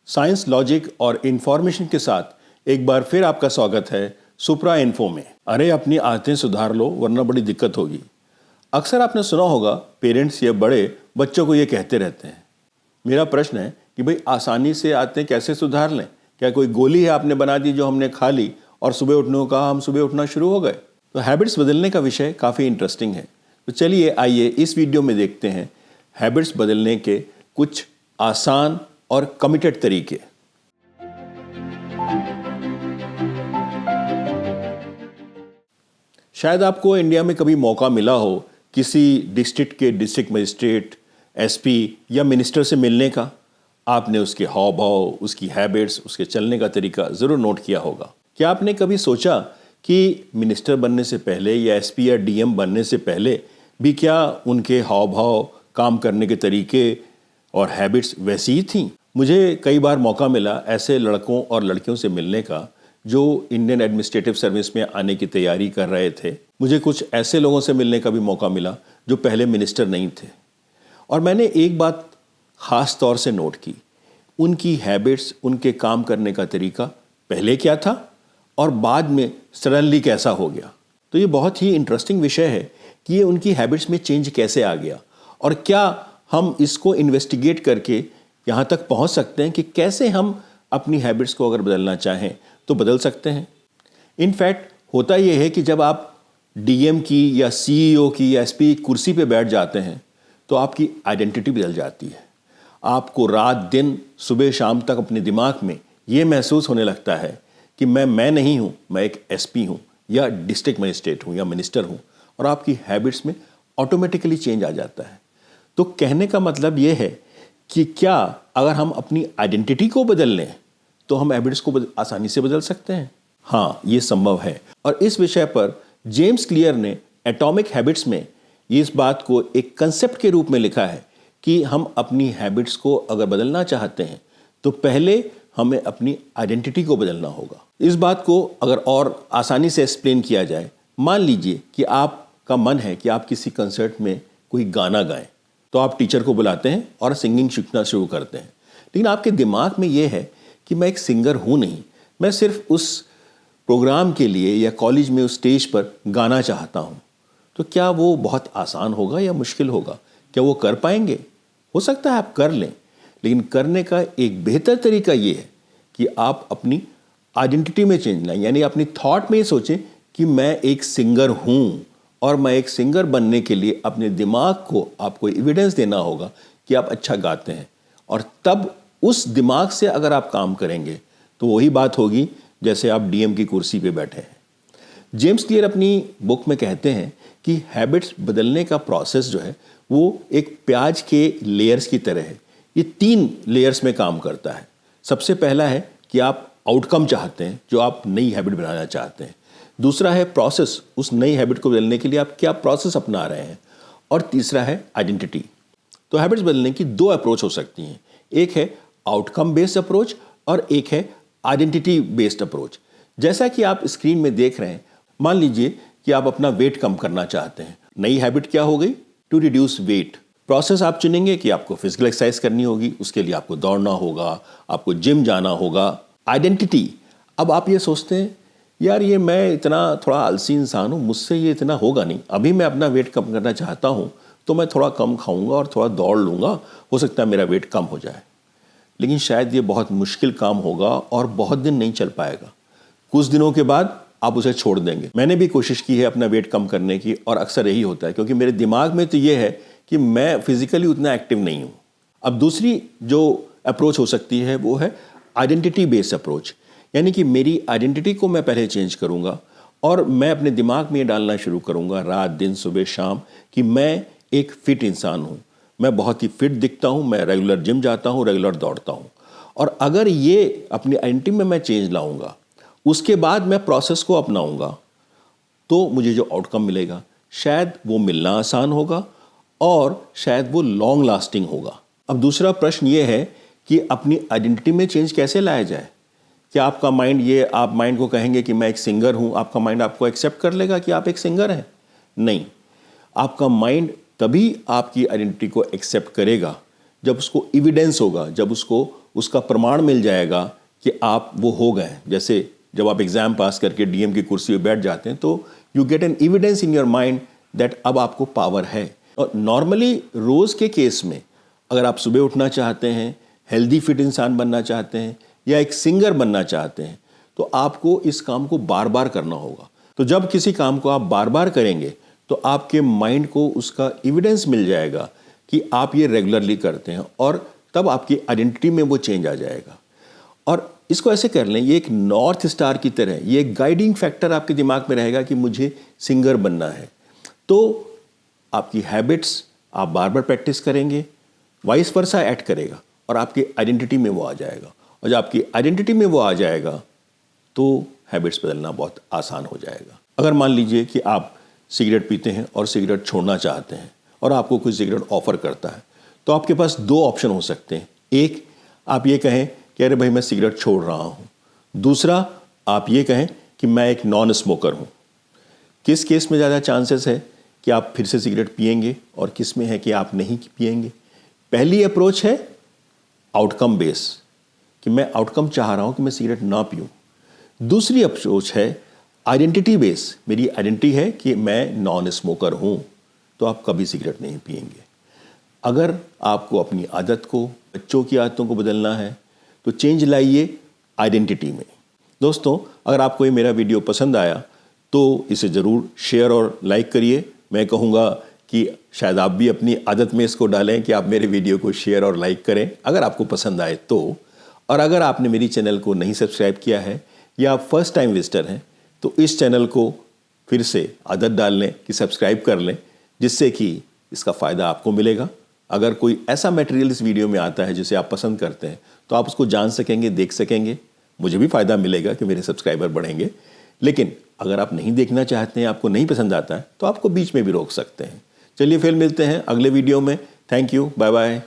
Science, logic और information के साथ एक बार फिर आपका स्वागत है सुप्रा इन्फो में। अरे अपनी आदतें सुधार लो वरना बड़ी दिक्कत होगी। अक्सर आपने सुना होगा पेरेंट्स या बड़े बच्चों को ये कहते रहते हैं। मेरा प्रश्न है कि भाई आसानी से आदतें कैसे सुधार लें? क्या कोई गोली है आपने बना दी जो हमने खा ली और सुबह उठने को कहा हम सुबह उठना शुरू हो गए? तो हैबिट्स बदलने का विषय काफ़ी इंटरेस्टिंग है। तो चलिए आइए इस वीडियो में देखते हैं हैबिट्स बदलने के कुछ आसान और कमिटेड तरीके। शायद आपको इंडिया में कभी मौका मिला हो किसी डिस्ट्रिक्ट के डिस्ट्रिक्ट मजिस्ट्रेट, एसपी या मिनिस्टर से मिलने का। आपने उसके हाव भाव, उसकी हैबिट्स, उसके चलने का तरीका ज़रूर नोट किया होगा। क्या आपने कभी सोचा कि मिनिस्टर बनने से पहले या एसपी या डीएम बनने से पहले भी क्या उनके हाव भाव, काम करने के तरीके और हैबिट्स वैसी ही थीं? मुझे कई बार मौका मिला ऐसे लड़कों और लड़कियों से मिलने का जो इंडियन एडमिनिस्ट्रेटिव सर्विस में आने की तैयारी कर रहे थे। मुझे कुछ ऐसे लोगों से मिलने का भी मौका मिला जो पहले मिनिस्टर नहीं थे। और मैंने एक बात ख़ास तौर से नोट की, उनकी हैबिट्स, उनके काम करने का तरीका पहले क्या था और बाद में सडनली कैसा हो गया। तो ये बहुत ही इंटरेस्टिंग विषय है कि ये उनकी हैबिट्स में चेंज कैसे आ गया और क्या हम इसको इन्वेस्टिगेट करके यहाँ तक पहुँच सकते हैं कि कैसे हम अपनी हैबिट्स को अगर बदलना चाहें तो बदल सकते हैं। इनफैक्ट होता यह है कि जब आप डीएम की या सीईओ की या एसपी की कुर्सी पे बैठ जाते हैं तो आपकी आइडेंटिटी बदल जाती है। आपको रात दिन, सुबह शाम तक अपने दिमाग में ये महसूस होने लगता है कि मैं नहीं हूँ, मैं एक एसपी हूँ या डिस्ट्रिक्ट मजिस्ट्रेट हूँ या मिनिस्टर हूँ, और आपकी हैबिट्स में ऑटोमेटिकली चेंज आ जाता है। तो कहने का मतलब ये है कि क्या अगर हम अपनी आइडेंटिटी को बदल लें तो हम हैबिट्स को आसानी से बदल सकते हैं? हाँ, ये संभव है। और इस विषय पर जेम्स क्लियर ने एटॉमिक हैबिट्स में इस बात को एक कंसेप्ट के रूप में लिखा है कि हम अपनी हैबिट्स को अगर बदलना चाहते हैं तो पहले हमें अपनी आइडेंटिटी को बदलना होगा। इस बात को अगर और आसानी से एक्सप्लेन किया जाए, मान लीजिए कि आपका मन है कि आप किसी कंसर्ट में कोई गाना गाएं, तो आप टीचर को बुलाते हैं और सिंगिंग सीखना शुरू करते हैं। लेकिन आपके दिमाग में ये है कि मैं एक सिंगर हूँ नहीं, मैं सिर्फ उस प्रोग्राम के लिए या कॉलेज में उस स्टेज पर गाना चाहता हूँ। तो क्या वो बहुत आसान होगा या मुश्किल होगा? क्या वो कर पाएंगे? हो सकता है आप कर लें, लेकिन करने का एक बेहतर तरीका ये है कि आप अपनी आइडेंटिटी में चेंज लाएं, यानी अपनी थॉट में ये सोचें कि मैं एक सिंगर हूँ और मैं एक सिंगर बनने के लिए अपने दिमाग को आपको एविडेंस देना होगा कि आप अच्छा गाते हैं। और तब उस दिमाग से अगर आप काम करेंगे तो वही बात होगी जैसे आप डीएम की कुर्सी पे बैठे हैं। जेम्स क्लियर अपनी बुक में कहते हैं कि हैबिट्स बदलने का प्रोसेस जो है वो एक प्याज के लेयर्स की तरह है। ये 3 लेयर्स में काम करता है। सबसे पहला है कि आप आउटकम चाहते हैं, जो आप नई हैबिट बनाना चाहते हैं। दूसरा है प्रोसेस, उस नई हैबिट को बदलने के लिए आप क्या प्रोसेस अपना रहे हैं। और तीसरा है आइडेंटिटी। तो हैबिट्स बदलने की 2 अप्रोच हो सकती हैं। एक है आउटकम बेस्ड अप्रोच और एक है आइडेंटिटी बेस्ड अप्रोच। जैसा कि आप स्क्रीन में देख रहे हैं, मान लीजिए कि आप अपना वेट कम करना चाहते हैं। नई हैबिट क्या हो गई? To reduce weight. प्रोसेस आप चुनेंगे कि आपको फिजिकल एक्सरसाइज करनी होगी, उसके लिए आपको दौड़ना होगा, आपको जिम जाना होगा। आइडेंटिटी, अब आप ये सोचते हैं यार ये मैं इतना थोड़ा आलसी इंसान हूँ, मुझसे ये इतना होगा नहीं। अभी मैं अपना वेट कम करना चाहता हूँ तो मैं थोड़ा कम खाऊंगा और थोड़ा दौड़ लूँगा, हो सकता है मेरा वेट कम हो जाए। लेकिन शायद ये बहुत मुश्किल काम होगा और बहुत दिन नहीं चल पाएगा। कुछ दिनों के बाद आप उसे छोड़ देंगे। मैंने भी कोशिश की है अपना वेट कम करने की और अक्सर यही होता है, क्योंकि मेरे दिमाग में तो ये है कि मैं फिजिकली उतना एक्टिव नहीं हूँ। अब दूसरी जो अप्रोच हो सकती है वो है आइडेंटिटी बेस्ड अप्रोच, यानी कि मेरी आइडेंटिटी को मैं पहले चेंज करूँगा और मैं अपने दिमाग में ये डालना शुरू करूँगा रात दिन, सुबह शाम, कि मैं एक फिट इंसान हूँ, मैं बहुत ही फिट दिखता हूँ, मैं रेगुलर जिम जाता हूँ, रेगुलर दौड़ता हूँ। और अगर ये अपनी आइडेंटिटी में मैं चेंज लाऊंगा, उसके बाद मैं प्रोसेस को अपनाऊंगा, तो मुझे जो आउटकम मिलेगा शायद वो मिलना आसान होगा और शायद वो लॉन्ग लास्टिंग होगा। अब दूसरा प्रश्न ये है कि अपनी आइडेंटिटी में चेंज कैसे लाया जाए? क्या आपका माइंड आप माइंड को कहेंगे कि मैं एक सिंगर हूँ, आपका माइंड आपको एक्सेप्ट कर लेगा कि आप एक सिंगर हैं? नहीं, आपका माइंड तभी आपकी आइडेंटिटी को एक्सेप्ट करेगा जब उसको एविडेंस होगा, जब उसको उसका प्रमाण मिल जाएगा कि आप वो हो गए हैं। जैसे जब आप एग्ज़ाम पास करके डीएम की कुर्सी पे बैठ जाते हैं तो you get an evidence in your mind that अब आपको पावर है। और नॉर्मली रोज़ के केस में अगर आप सुबह उठना चाहते हैं, हेल्दी फिट इंसान बनना चाहते हैं या एक सिंगर बनना चाहते हैं तो आपको इस काम को बार बार करना होगा। तो जब किसी काम को आप बार बार करेंगे तो आपके माइंड को उसका एविडेंस मिल जाएगा कि आप ये रेगुलरली करते हैं और तब आपकी आइडेंटिटी में वो चेंज आ जाएगा। और इसको ऐसे कर लें, ये एक नॉर्थ स्टार की तरह, ये एक गाइडिंग फैक्टर आपके दिमाग में रहेगा कि मुझे सिंगर बनना है। तो आपकी हैबिट्स आप बार बार प्रैक्टिस करेंगे, वाइस वर्सा ऐड करेगा और आपकी आइडेंटिटी में वो आ जाएगा। और जब आपकी आइडेंटिटी में वो आ जाएगा तो हैबिट्स बदलना बहुत आसान हो जाएगा। अगर मान लीजिए कि आप सिगरेट पीते हैं और सिगरेट छोड़ना चाहते हैं और आपको कोई सिगरेट ऑफर करता है तो आपके पास दो ऑप्शन हो सकते हैं। एक, आप ये कहें कि अरे भाई मैं सिगरेट छोड़ रहा हूँ। दूसरा, आप ये कहें कि मैं एक नॉन स्मोकर हूँ। किस केस में ज़्यादा चांसेस है कि आप फिर से सिगरेट पिएंगे और किस में है कि आप नहीं पिएंगे? पहली अप्रोच है आउटकम बेस, कि मैं आउटकम चाह रहा हूँ कि मैं सिगरेट ना पीऊँ। दूसरी अप्रोच है आइडेंटिटी बेस, मेरी आइडेंटिटी है कि मैं नॉन स्मोकर हूँ, तो आप कभी सिगरेट नहीं पिएंगे। अगर आपको अपनी आदत को, बच्चों की आदतों को बदलना है तो चेंज लाइए आइडेंटिटी में। दोस्तों, अगर आपको ये मेरा वीडियो पसंद आया तो इसे ज़रूर शेयर और लाइक करिए। मैं कहूँगा कि शायद आप भी अपनी आदत में इसको डालें कि आप मेरे वीडियो को शेयर और लाइक करें अगर आपको पसंद आए तो। और अगर आपने मेरी चैनल को नहीं सब्सक्राइब किया है या आप फर्स्ट टाइम विजिटर हैं तो इस चैनल को फिर से आदत डाल लें कि सब्सक्राइब कर लें, जिससे कि इसका फ़ायदा आपको मिलेगा। अगर कोई ऐसा मटेरियल इस वीडियो में आता है जिसे आप पसंद करते हैं तो आप उसको जान सकेंगे, देख सकेंगे, मुझे भी फ़ायदा मिलेगा कि मेरे सब्सक्राइबर बढ़ेंगे। लेकिन अगर आप नहीं देखना चाहते हैं, आपको नहीं पसंद आता है तो आपको बीच में भी रोक सकते हैं। चलिए फिर मिलते हैं अगले वीडियो में। Thank you, bye bye.